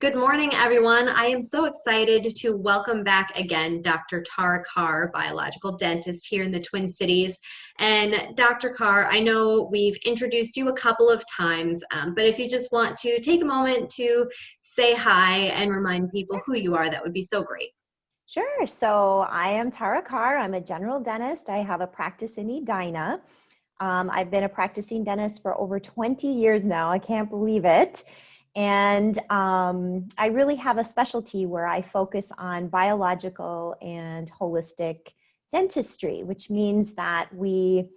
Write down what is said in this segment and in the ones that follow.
Good morning, everyone. I am so excited to welcome back again Dr. Tara Carr, biological dentist here in the Twin Cities. And Dr. Carr, I know we've introduced you a couple of times, but if you just want to take a moment to say hi and remind people who you are, that would be so great. Sure. So I am Tara Carr. I'm a general dentist. I have a practice in Edina. I've been a practicing dentist for over 20 years now. I can't believe it. And I really have a specialty where I focus on biological and holistic dentistry, which means that we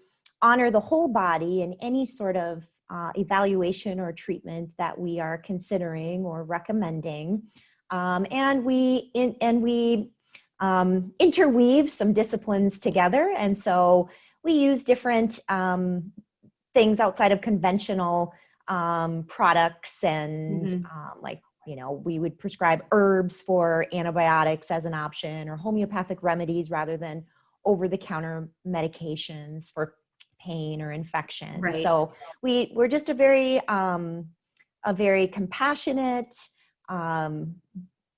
honor the whole body in any sort of evaluation or treatment that we are considering or recommending. And we interweave some disciplines together. And so we use different things outside of conventional products and we would prescribe herbs for antibiotics as an option or homeopathic remedies rather than over-the-counter medications for pain or infection. Right. So we're just a very compassionate,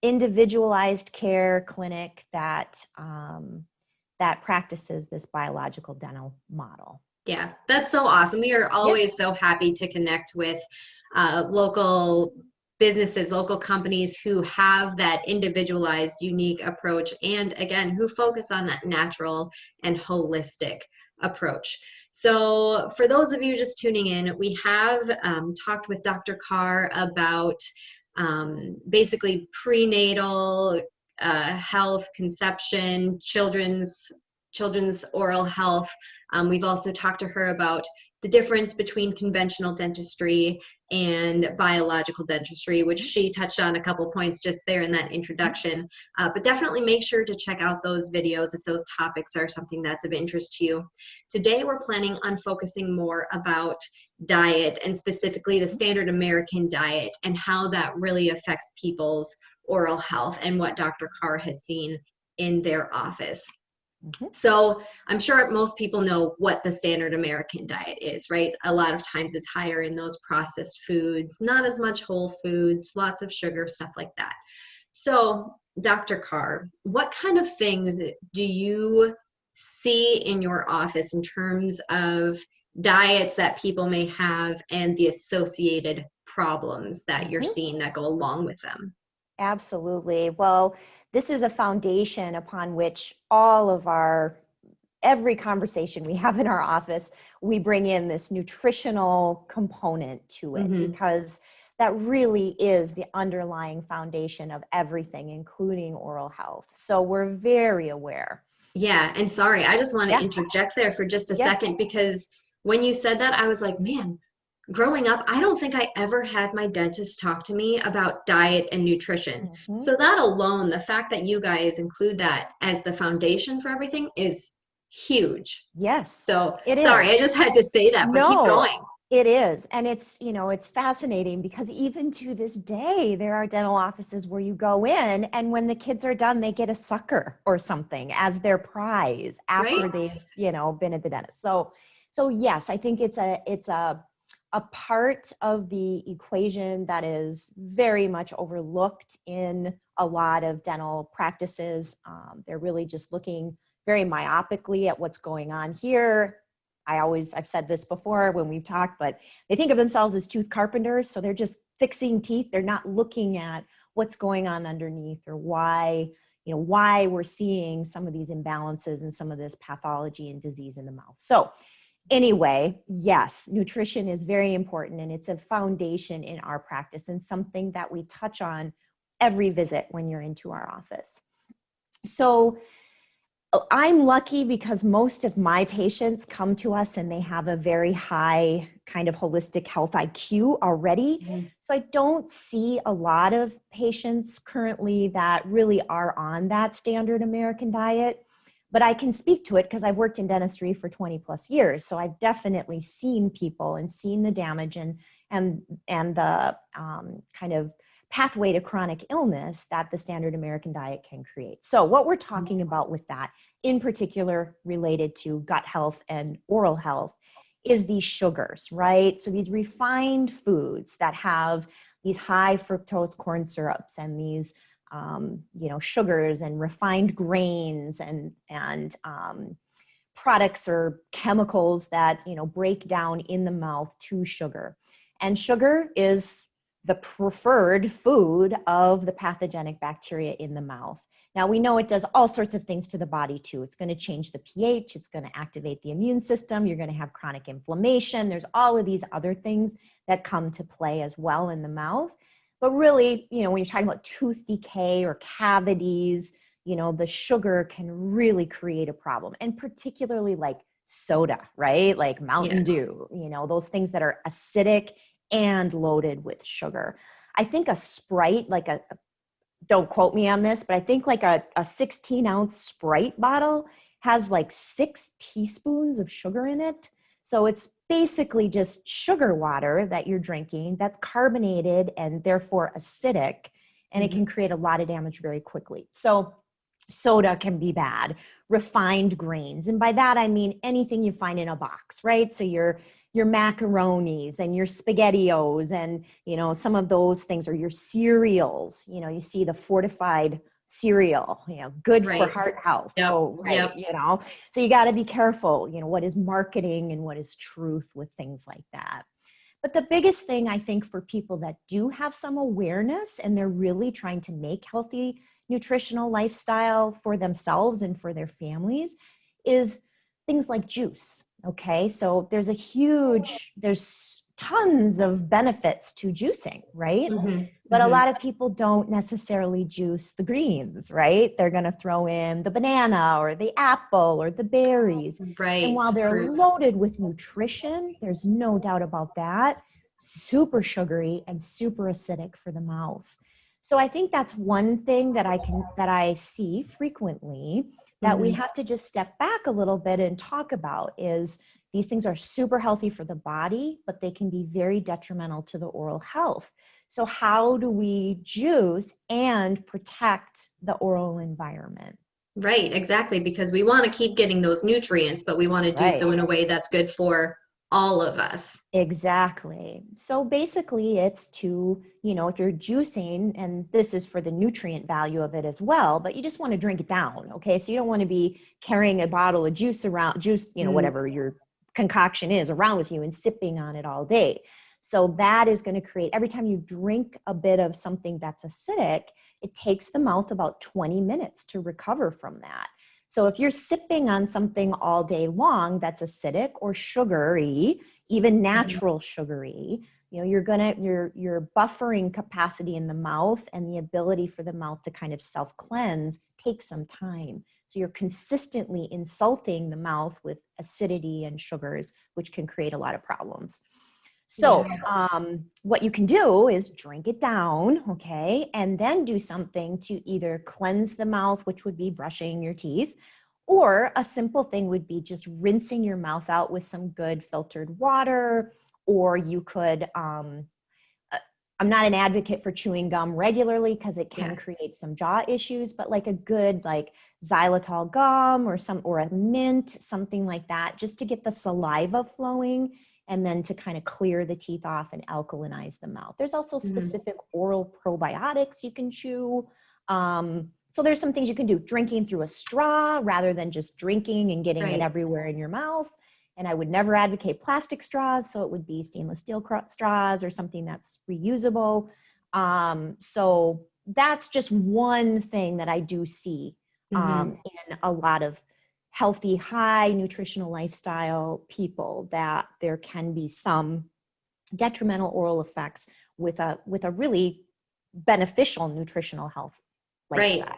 individualized care clinic that practices this biological dental model. Yeah, that's so awesome. We are always so happy to connect with local businesses, local companies who have that individualized, unique approach, and again, who focus on that natural and holistic approach. So for those of you just tuning in, we have talked with Dr. Carr about basically prenatal health, conception, children's oral health. We've also talked to her about the difference between conventional dentistry and biological dentistry, which she touched on a couple points just there in that introduction. But definitely make sure to check out those videos if those topics are something that's of interest to you. Today, we're planning on focusing more about diet and specifically the standard American diet and how that really affects people's oral health and what Dr. Carr has seen in their office. So I'm sure most people know what the standard American diet is, right? A lot of times it's higher in those processed foods, not as much whole foods, lots of sugar, stuff like that. So Dr. Carr, what kind of things do you see in your office in terms of diets that people may have and the associated problems that you're seeing that go along with them? Absolutely. Well, this is a foundation upon which every conversation we have in our office, we bring in this nutritional component to it because that really is the underlying foundation of everything, including oral health. So we're very aware. Yeah, and sorry, I just want to interject there for just a second because when you said that, I was like, man, growing up, I don't think I ever had my dentist talk to me about diet and nutrition. So that alone, the fact that you guys include that as the foundation for everything is huge. Yes. So sorry, I just had to say that, but keep going. It is. And it's, it's fascinating because even to this day, there are dental offices where you go in and when the kids are done, they get a sucker or something as their prize after they've, been at the dentist. So yes, I think it's a part of the equation that is very much overlooked in a lot of dental practices. They're really just looking very myopically at what's going on here. I've said this before when we've talked, but they think of themselves as tooth carpenters. So they're just fixing teeth. They're not looking at what's going on underneath or why we're seeing some of these imbalances and some of this pathology and disease in the mouth. So anyway, yes, nutrition is very important and it's a foundation in our practice and something that we touch on every visit when you're into our office. So I'm lucky because most of my patients come to us and they have a very high kind of holistic health IQ already. So I don't see a lot of patients currently that really are on that standard American diet. But I can speak to it because I've worked in dentistry for 20 plus years. So I've definitely seen people and seen the damage and the kind of pathway to chronic illness that the standard American diet can create. So what we're talking about with that, in particular related to gut health and oral health, is these sugars, right? So these refined foods that have these high fructose corn syrups and these, sugars and refined grains and products or chemicals that, break down in the mouth to sugar. And sugar is the preferred food of the pathogenic bacteria in the mouth. Now, we know it does all sorts of things to the body too. It's going to change the pH. It's going to activate the immune system. You're going to have chronic inflammation. There's all of these other things that come to play as well in the mouth. But really, when you're talking about tooth decay or cavities, the sugar can really create a problem. And particularly like soda, right? Like Mountain Dew, those things that are acidic and loaded with sugar. I think a Sprite, don't quote me on this, but I think like a 16-ounce Sprite bottle has like 6 teaspoons of sugar in it. So it's basically just sugar water that you're drinking that's carbonated and therefore acidic, and it can create a lot of damage very quickly. So soda can be bad. Refined grains, and by that I mean anything you find in a box, right? So your macaronis and your SpaghettiOs and, some of those things, or your cereals, you see the fortified cereal, good for heart health. So you got to be careful, what is marketing and what is truth with things like that. But the biggest thing I think for people that do have some awareness and they're really trying to make healthy nutritional lifestyle for themselves and for their families is things like juice. Okay. So there's tons of benefits to juicing, right? But a lot of people don't necessarily juice the greens, right? They're going to throw in the banana or the apple or the berries. Right. And while they're loaded with nutrition, there's no doubt about that, super sugary and super acidic for the mouth. So I think that's one thing that I see frequently that we have to just step back a little bit and talk about is these things are super healthy for the body, but they can be very detrimental to the oral health. So how do we juice and protect the oral environment? Right, exactly, because we want to keep getting those nutrients, but we want to do so in a way that's good for all of us. Exactly. So basically it's to, if you're juicing, and this is for the nutrient value of it as well, but you just want to drink it down. Okay. So you don't want to be carrying a bottle of juice, whatever your concoction is around with you and sipping on it all day. So that is going to create, every time you drink a bit of something that's acidic, it takes the mouth about 20 minutes to recover from that. So if you're sipping on something all day long that's acidic or sugary, even natural sugary, your buffering capacity in the mouth and the ability for the mouth to kind of self-cleanse takes some time. So you're consistently insulting the mouth with acidity and sugars, which can create a lot of problems. So what you can do is drink it down, okay, and then do something to either cleanse the mouth, which would be brushing your teeth, or a simple thing would be just rinsing your mouth out with some good filtered water, or you could, I'm not an advocate for chewing gum regularly because it can create some jaw issues, but like a good xylitol gum or a mint, something like that, just to get the saliva flowing and then to kind of clear the teeth off and alkalinize the mouth. There's also specific oral probiotics you can chew. So there's some things you can do, drinking through a straw rather than just drinking and getting it everywhere in your mouth. And I would never advocate plastic straws. So it would be stainless steel straws or something that's reusable. So that's just one thing that I do see in a lot of healthy, high nutritional lifestyle people, that there can be some detrimental oral effects with a really beneficial nutritional health lifestyle.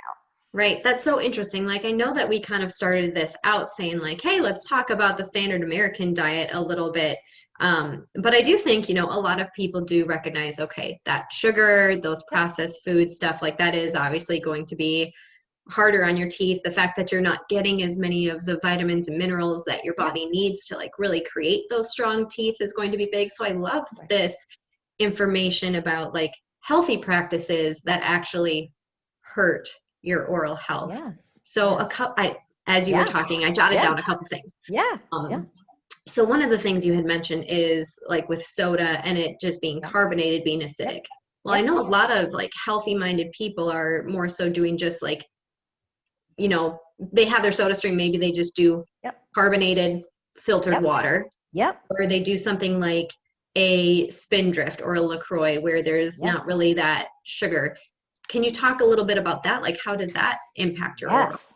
Right. That's so interesting. I know that we kind of started this out saying hey, let's talk about the standard American diet a little bit. But I do think, a lot of people do recognize, okay, that sugar, those processed food stuff that is obviously going to be harder on your teeth. The fact that you're not getting as many of the vitamins and minerals that your body needs to really create those strong teeth is going to be big. So I love this information about healthy practices that actually hurt your oral health. So as you were talking, I jotted down a couple things. So one of the things you had mentioned is with soda and it just being carbonated, being acidic. Well, I know a lot of like healthy minded people are more so doing just like, they have their soda stream, maybe they just do Yep. carbonated filtered Yep. water. Yep. Or they do something like a Spindrift or a LaCroix where there's not really that sugar. Can you talk a little bit about that? Like, how does that impact your oral? Yes.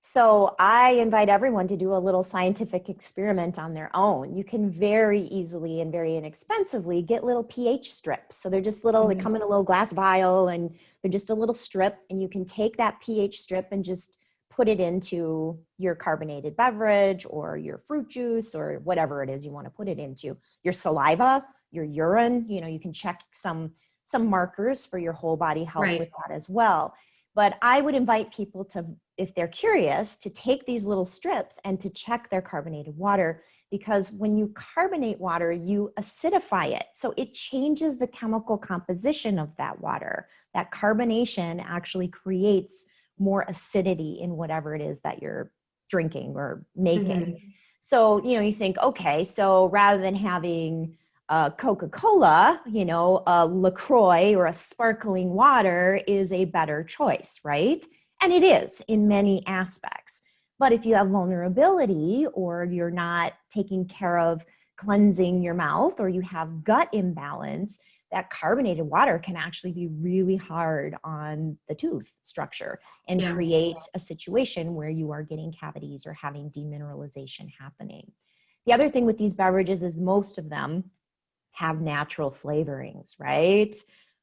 So I invite everyone to do a little scientific experiment on their own. You can very easily and very inexpensively get little pH strips. So they're just little, they come in a little glass vial and they're just a little strip, and you can take that pH strip and just put it into your carbonated beverage or your fruit juice or whatever it is you want to put it into. Your saliva, your urine, you can check some markers for your whole body health with that as well. But I would invite people to, if they're curious, to take these little strips and to check their carbonated water, because when you carbonate water, you acidify it. So it changes the chemical composition of that water. That carbonation actually creates more acidity in whatever it is that you're drinking or making. So, you think, okay, so rather than having Coca-Cola, a LaCroix or a sparkling water is a better choice, right? And it is in many aspects. But if you have vulnerability, or you're not taking care of cleansing your mouth, or you have gut imbalance, that carbonated water can actually be really hard on the tooth structure and create a situation where you are getting cavities or having demineralization happening. The other thing with these beverages is most of them have natural flavorings, right?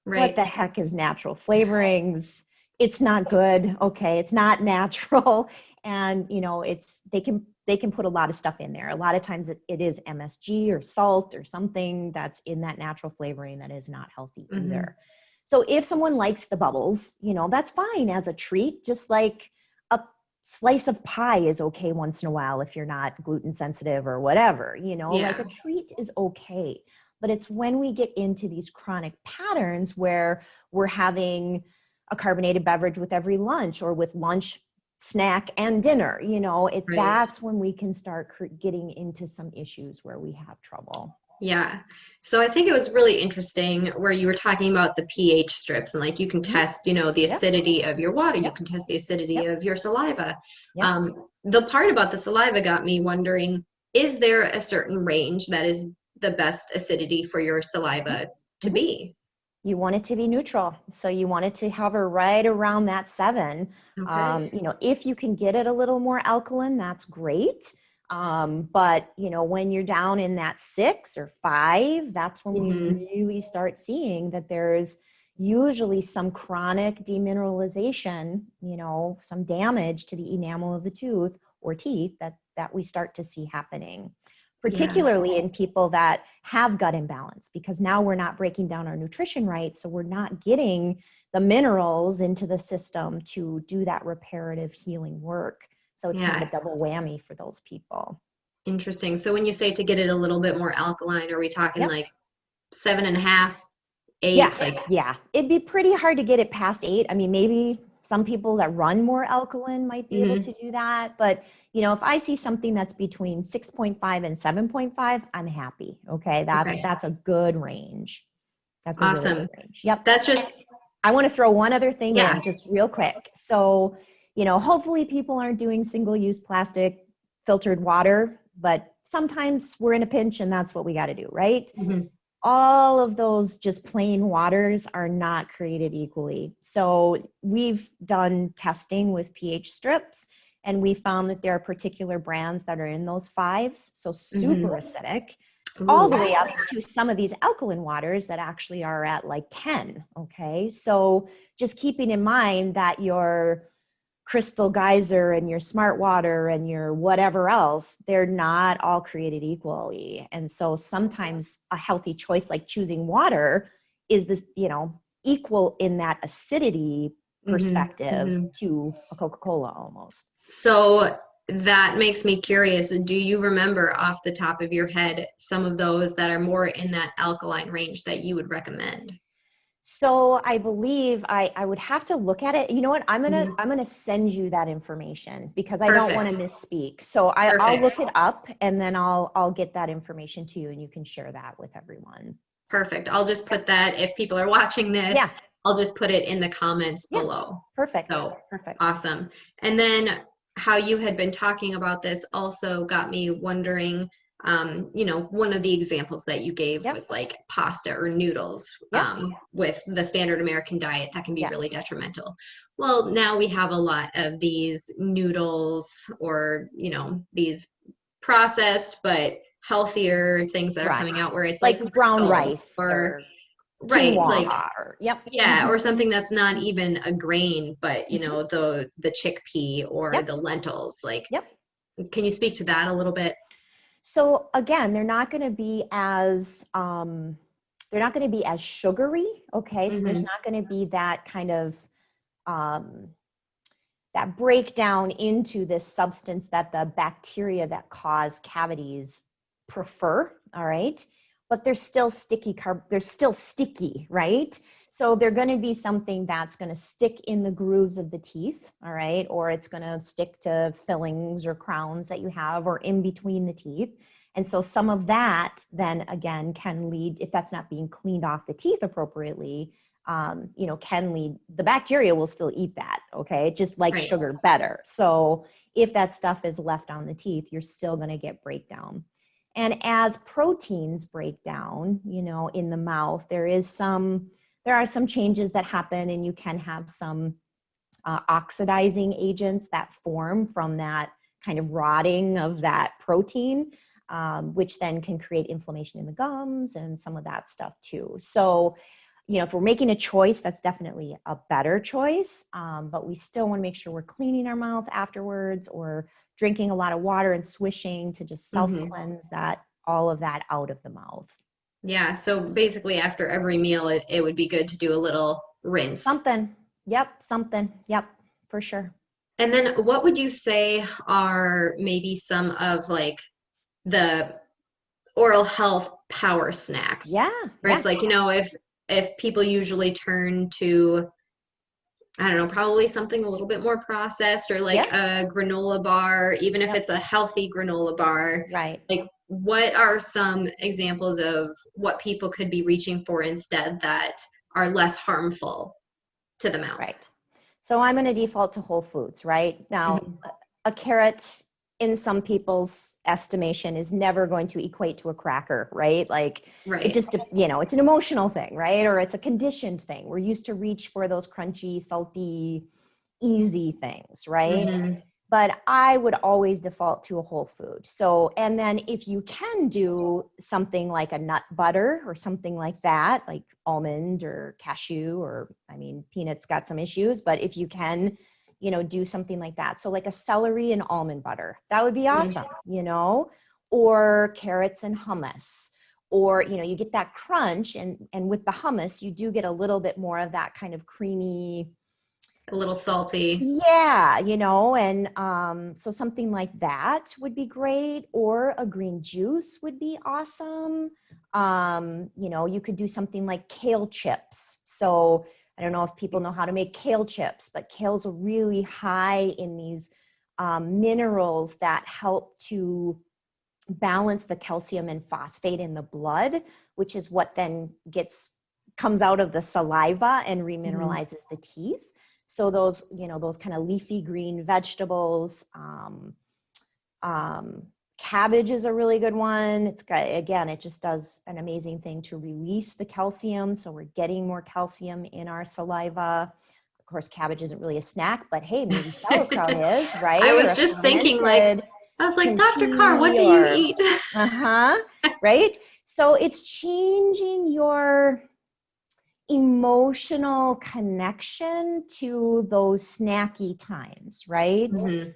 What the heck is natural flavorings? It's not good. Okay. It's not natural. And they can put a lot of stuff in there. A lot of times it is MSG or salt or something that's in that natural flavoring that is not healthy either. So if someone likes the bubbles, that's fine as a treat, just like a slice of pie is okay once in a while if you're not gluten sensitive or whatever, like a treat is okay. But it's when we get into these chronic patterns where we're having a carbonated beverage with every lunch, or with lunch, snack, and dinner, that's when we can start getting into some issues where we have trouble. Yeah. So I think it was really interesting where you were talking about the pH strips, and like you can test, the acidity of your water. You can test the acidity of your saliva. The part about the saliva got me wondering, is there a certain range that is the best acidity for your saliva to be? You want it to be neutral. So you want it to hover right around that 7. If you can get it a little more alkaline, that's great. But when you're down in that 6 or 5, that's when we really start seeing that there's usually some chronic demineralization, some damage to the enamel of the tooth or teeth that we start to see happening, particularly in people that have gut imbalance, because now we're not breaking down our nutrition right. So we're not getting the minerals into the system to do that reparative healing work. So it's kind of a double whammy for those people. Interesting. So when you say to get it a little bit more alkaline, are we talking like 7.5, 8? Yeah. It'd be pretty hard to get it past 8. I mean, maybe some people that run more alkaline might be able to do that. But, if I see something that's between 6.5 and 7.5, I'm happy. Okay. That's a good range. That's a really good range. Yep. That's just, I want to throw one other thing in just real quick. So, hopefully people aren't doing single-use plastic filtered water, but sometimes we're in a pinch and that's what we got to do, right? All of those just plain waters are not created equally. So we've done testing with pH strips, and we found that there are particular brands that are in those 5s, so super acidic, all the way up to some of these alkaline waters that actually are at like 10. Okay. So just keeping in mind that your Crystal Geyser and your Smart Water and your whatever else, they're not all created equally. And so sometimes a healthy choice like choosing water is this, equal in that acidity perspective to a Coca-Cola almost. So that makes me curious. Do you remember off the top of your head some of those that are more in that alkaline range that you would recommend? So I believe I would have to look at it. You know what? I'm gonna send you that information because I don't want to misspeak. So I'll look it up and then I'll get that information to you and you can share that with everyone. Perfect. I'll just put that, if people are watching this, Yeah. I'll just put it in the comments Yeah. below. Perfect. So Perfect. awesome. And then how you had been talking about this also got me wondering, one of the examples that you gave Yep. was like pasta or noodles, Yep. with the standard American diet that can be really Yes. detrimental. Well, now we have a lot of these noodles, or, these processed but healthier things that are Right. coming out, where it's like Like brown lentils, rice or or right, like, quinoa or, yep. yeah, or something that's not even a grain, but Mhm. the chickpea or Yep. the lentils. Like, Yep. can you speak to that a little bit? So again, they're not going to be as sugary. Okay. So there's Mm-hmm. not going to be that kind of um, that breakdown into this substance that the bacteria that cause cavities prefer. All right. But they're still sticky, right? So they're going to be something that's going to stick in the grooves of the teeth. All right. Or it's going to stick to fillings or crowns that you have, or in between the teeth. And so some of that then again can lead, if that's not being cleaned off the teeth appropriately, can lead, the bacteria will still eat that, okay? Just like Right. sugar, better. So if that stuff is left on the teeth, you're still going to get breakdown. And as proteins break down, in the mouth, there are some changes that happen, and you can have some oxidizing agents that form from that kind of rotting of that protein, which then can create inflammation in the gums and some of that stuff too. So, if we're making a choice, that's definitely a better choice. But we still want to make sure we're cleaning our mouth afterwards, or drinking a lot of water and swishing to just self-cleanse all of that out of the mouth. Yeah. So basically, after every meal, it would be good to do a little rinse. Something. Yep. Something. Yep. For sure. And then what would you say are maybe some of like the oral health power snacks? Yeah. Where Yeah. it's like, if people usually turn to, I don't know, probably something a little bit more processed, or like Yep. a granola bar, even if Yep. it's a healthy granola bar, Right. like, what are some examples of what people could be reaching for instead that are less harmful to the mouth? Right. So I'm going to default to whole foods, right? Now, Mhm. a carrot in some people's estimation is never going to equate to a cracker, right? Like it Right. just, it's an emotional thing, right? Or it's a conditioned thing. We're used to reach for those crunchy, salty, easy things, right? Hmm. But I would always default to a whole food. So, and then if you can do something like a nut butter or something like that, like almond or cashew, or peanuts got some issues, but if you can, do something like that. So like a celery and almond butter, that would be awesome, or carrots and hummus, or, you get that crunch, and with the hummus, you do get a little bit more of that kind of creamy, A little salty. yeah, and so something like that would be great, or a green juice would be awesome. You could do something like kale chips. So I don't know if people know how to make kale chips, but kale's really high in these minerals that help to balance the calcium and phosphate in the blood, which is what then comes out of the saliva and Mhm. remineralizes the teeth. So those kind of leafy green vegetables, cabbage is a really good one. It just does an amazing thing to release the calcium. So we're getting more calcium in our saliva. Of course, cabbage isn't really a snack, but hey, maybe sauerkraut is, I right? Or was a just thinking, like, fermented I was like, Dr. Carr, what kimchi, do you or eat? right? So it's changing your emotional connection to those snacky times, right? Mhm.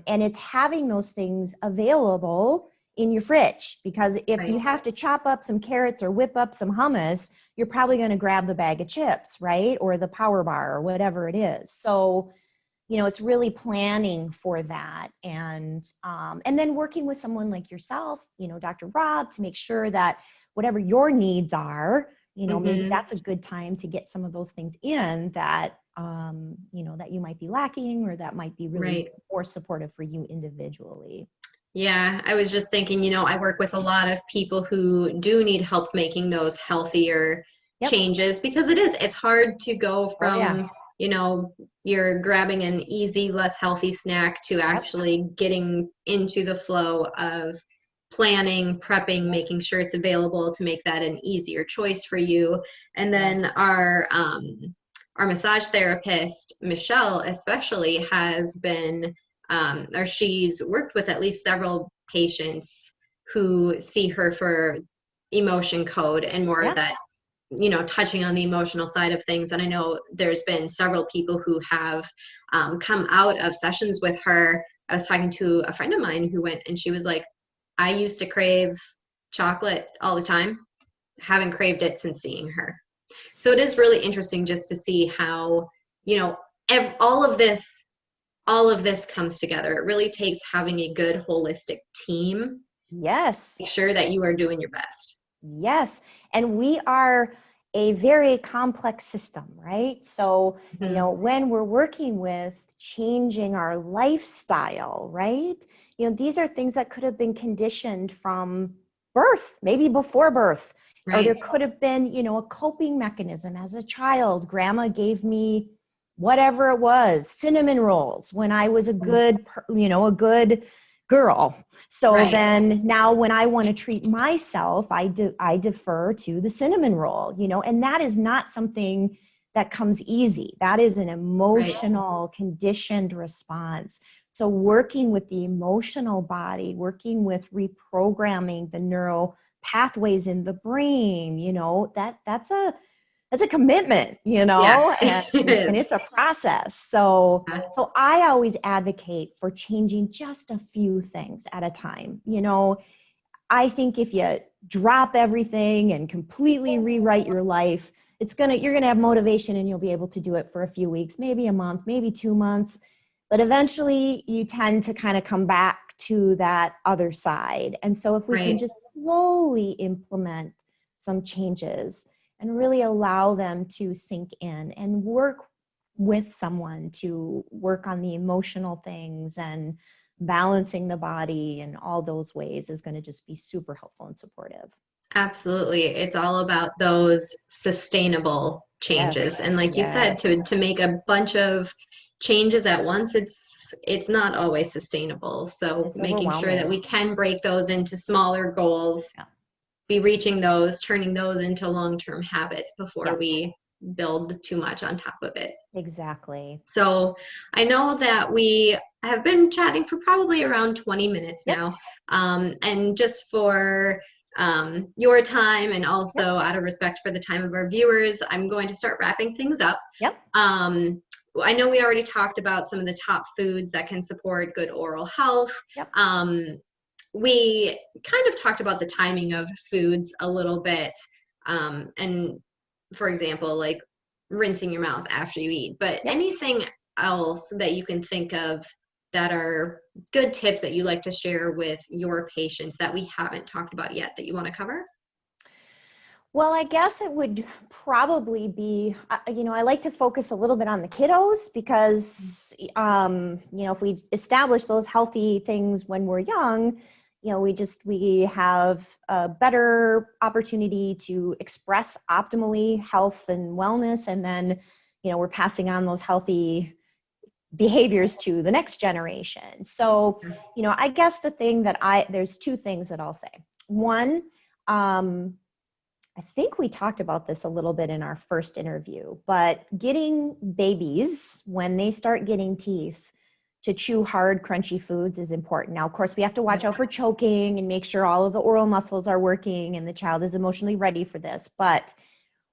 And it's having those things available in your fridge, because if Right. you have to chop up some carrots or whip up some hummus, you're probably going to grab the bag of chips, right? Or the power bar or whatever it is. So, it's really planning for that, and then working with someone like yourself, Dr. Rob, to make sure that whatever your needs are, maybe Mhm. that's a good time to get some of those things in that that you might be lacking, or that might be really Right. more supportive for you individually. Yeah, I was just thinking, I work with a lot of people who do need help making those healthier Yep. changes because it's hard to go Oh yeah. from, you're grabbing an easy, less healthy snack to Yep. actually getting into the flow of planning, prepping, making Yes. sure it's available to make that an easier choice for you. And then Yes. our massage therapist, Michelle, especially has been or she's worked with at least several patients who see her for emotion code and more of Yeah. that, touching on the emotional side of things. And I know there's been several people who have come out of sessions with her. I was talking to a friend of mine who went and she was like, I used to crave chocolate all the time, haven't craved it since seeing her. So it is really interesting just to see how, you know, all of this comes together. It really takes having a good holistic team. Yes. Make sure that you are doing your best. Yes. And we are a very complex system, right? So, Mm-hmm. when we're working with changing our lifestyle, right? These are things that could have been conditioned from birth, maybe before birth. Or there Right. could have been, a coping mechanism as a child. Grandma gave me whatever it was, cinnamon rolls when I was a good, a good girl. So Right. then now when I want to treat myself, I defer to the cinnamon roll, and that is not something that comes easy. That is an Right. emotional conditioned response. So working with the emotional body, working with reprogramming the neural pathways in the brain, that's a commitment, Yeah, and it is. it's a process. So I always advocate for changing just a few things at a time. I think if you drop everything and completely rewrite your life, you're gonna have motivation and you'll be able to do it for a few weeks, maybe a month, maybe 2 months. But eventually you tend to kind of come back to that other side. And so if we can Right. just slowly implement some changes and really allow them to sink in and work with someone to work on the emotional things and balancing the body and all those ways is going to just be super helpful and supportive. Absolutely. It's all about those sustainable changes. Yes. And like you said, Yes. to make a bunch of changes at once, it's not always sustainable. So It's making sure that overwhelming. we can break those into smaller goals, Yeah. be reaching those, turning those into long-term habits before Yeah. we build too much on top of it. Exactly. So I know that we have been chatting for probably around 20 minutes Yep. now. And just for your time and Yep. also out of respect for the time of our viewers, I'm going to start wrapping things up. Yep. I know we already talked about some of the top foods that can support good oral health. Yep. We kind of talked about the timing of foods a little bit. And for example, like rinsing your mouth after you eat, but Yep. anything else that you can think of that are good tips that you like to share with your patients that we haven't talked about yet that you want to cover? Well, I guess it would probably be, I like to focus a little bit on the kiddos because, if we establish those healthy things when we're young, we have a better opportunity to express optimally health and wellness. And then, we're passing on those healthy behaviors to the next generation. So, I guess there's two things that I'll say. One, I think we talked about this a little bit in our first interview, but getting babies, when they start getting teeth, to chew hard, crunchy foods is important. Now, of course, we have to watch out for choking and make sure all of the oral muscles are working and the child is emotionally ready for this. But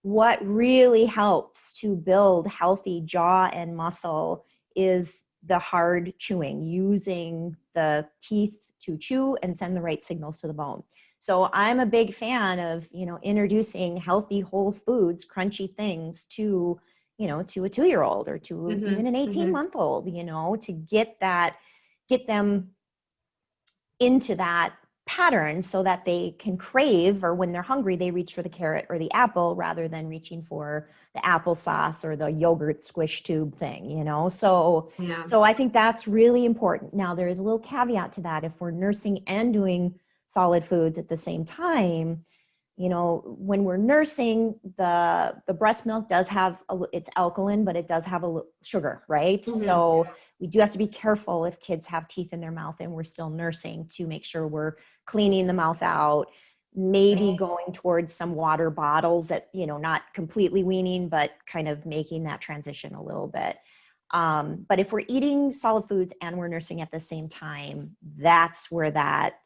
what really helps to build healthy jaw and muscle is the hard chewing, using the teeth to chew and send the right signals to the bone. So I'm a big fan of, introducing healthy whole foods, crunchy things to a 2-year-old or to even an Mm-hmm, mm-hmm. 18-month-old, to get them into that pattern so that they can crave, or when they're hungry, they reach for the carrot or the apple rather than reaching for the applesauce or the yogurt squish tube thing, you know? Yeah. So I think that's really important. Now, there is a little caveat to that. If we're nursing and doing solid foods at the same time, you know, when we're nursing, the breast milk does have it's alkaline, but it does have a sugar, right? Mm-hmm. So we do have to be careful if kids have teeth in their mouth and we're still nursing, to make sure we're cleaning the mouth out, maybe going towards some water bottles that, you know, not completely weaning, but kind of making that transition a little bit. But if we're eating solid foods and we're nursing at the same time, that's where that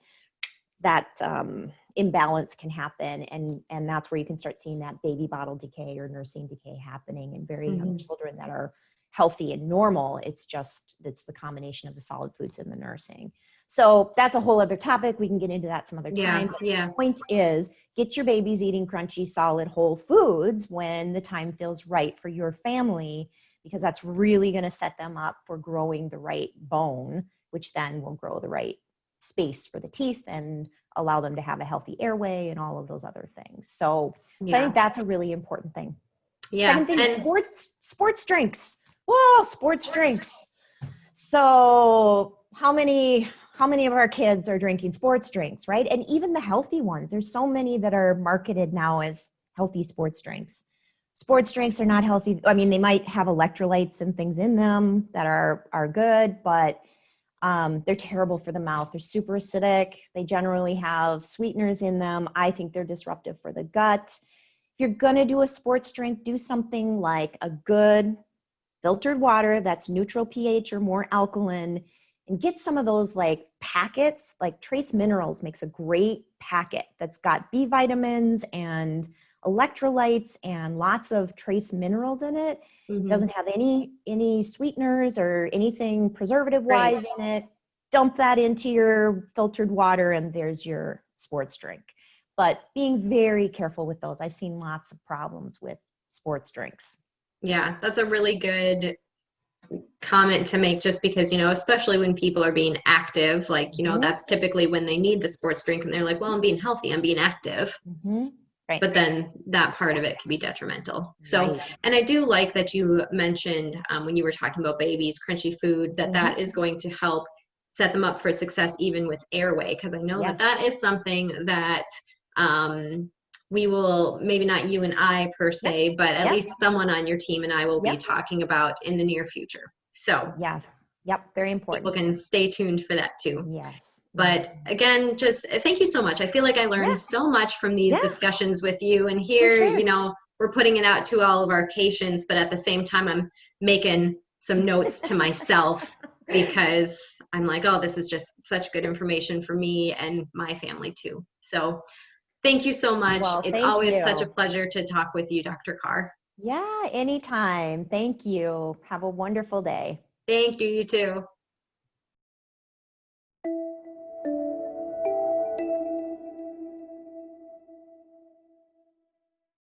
imbalance can happen, and that's where you can start seeing that baby bottle decay or nursing decay happening in very young children that are healthy and normal. It's the combination of the solid foods and the nursing. So that's a whole other topic. We can get into that some other time. But the point is, get your babies eating crunchy, solid, whole foods when the time feels right for your family, because that's really going to set them up for growing the right bone, which then will grow the right space for the teeth and allow them to have a healthy airway and all of those other things. So I think that's a really important thing. Yeah. Second thing, sports drinks. Whoa, sports drinks. So how many of our kids are drinking sports drinks, right? And even the healthy ones. There's so many that are marketed now as healthy sports drinks. Sports drinks are not healthy. I mean, they might have electrolytes and things in them that are good, but they're terrible for the mouth. They're super acidic. They generally have sweeteners in them. I think they're disruptive for the gut. If you're going to do a sports drink, do something like a good filtered water that's neutral pH or more alkaline, and get some of those like packets. Like Trace Minerals makes a great packet that's got B vitamins and electrolytes and lots of trace minerals in it. Doesn't have any sweeteners or anything preservative wise in it. Dump that into your filtered water and there's your sports drink. But being very careful with those. I've seen lots of problems with sports drinks. Yeah, that's a really good comment to make, just because, you know, especially when people are being active, like, you know, that's typically when they need the sports drink and they're like, well, I'm being healthy, I'm being active. Right. But then that part of it can be detrimental. So, and I do like that you mentioned when you were talking about babies, crunchy food, that is going to help set them up for success even with airway, because I know that is something that we will, maybe not you and I per se, but at least someone on your team and I will be talking about in the near future. So very important. People can stay tuned for that too. Yes. But again, just thank you so much. I feel like I learned so much from these discussions with you. And here, you know, we're putting it out to all of our patients, but at the same time, I'm making some notes to myself because I'm like, oh, this is just such good information for me and my family too. So thank you so much. Well, it's always such a pleasure to talk with you, Dr. Carr. Yeah, anytime. Thank you. Have a wonderful day. Thank you. You too.